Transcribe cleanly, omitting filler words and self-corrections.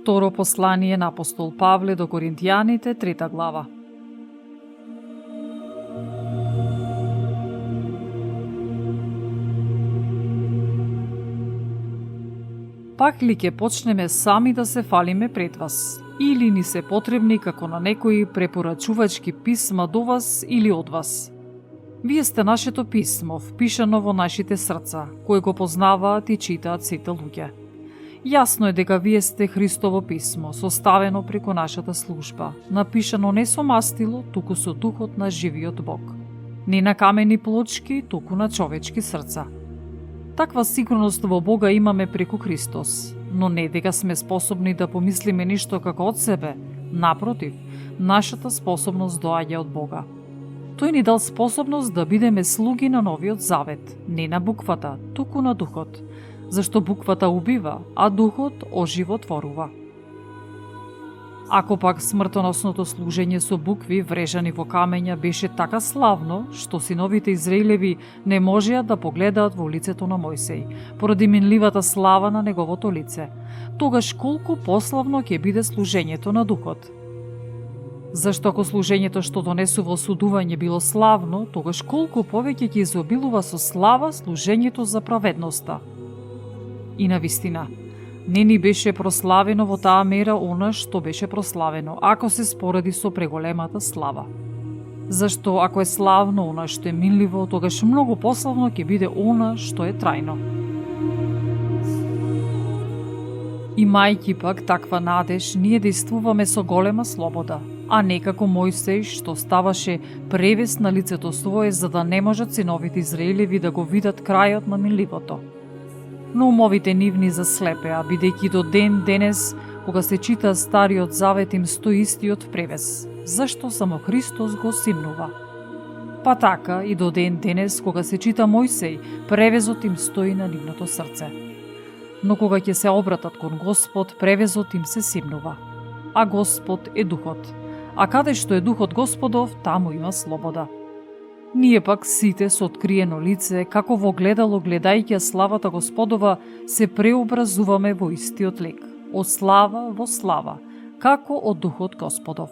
Второ послание на апостол Павле до Коринтијаните, 3 глава. Пак ли ќе почнеме сами да се фалиме пред вас? Или ни се потребни како на некои препорачувачки писма до вас или од вас? Вие сте нашето писмо, впишано во нашите срца, кои го познаваат и читаат сите луѓе. Јасно е дека вие сте Христово писмо, составено преку нашата служба, напишано не со мастило, туку со духот на живиот Бог. Не на камени плочки, туку на човечки срца. Таква сигурност во Бога имаме преку Христос, но не дека сме способни да помислиме ништо како од себе. Напротив, нашата способност доаѓа од Бога. Тој ни дал способност да бидеме слуги на новиот завет, не на буквата, туку на духот, зашто буквата убива, а духот оживотворува. Ако пак смртоносното служење со букви врежани во камења беше така славно, што синовите Израилеви не можеа да погледаат во лицето на Мојсей, поради минливата слава на неговото лице, тогаш колку пославно ќе биде служењето на духот. Зашто ако служењето што донесува осудување било славно, тогаш колку повеќе ќе изобилува со слава служењето за праведноста. И навистина, не ни беше прославено во таа мера она што беше прославено, ако се спореди со преголемата слава. Зашто ако е славно она што е минливо, тогаш многу пославно ќе биде она што е трајно. Имајќи пак таква надеж, ние действуваме со голема слобода, а не како Мојсей што ставаше превес на лицето свое за да не можат синовите Израилеви да го видат крајот на минливото. Но умовите нивни заслепеа, бидејќи до ден денес, кога се чита Стариот Завет, им стои истиот превес, зашто само Христос го симнува. Па така и до ден денес, кога се чита Мојсей, превезот им стои на нивното срце. Но кога ќе се обратат кон Господ, превезот им се симнува. А Господ е Духот. А каде што е Духот Господов, таму има слобода. Ние пак сите со откриено лице, како во гледало гледајќи славата Господова, се преобразуваме во истиот лик, од слава во слава, како од Духот Господов.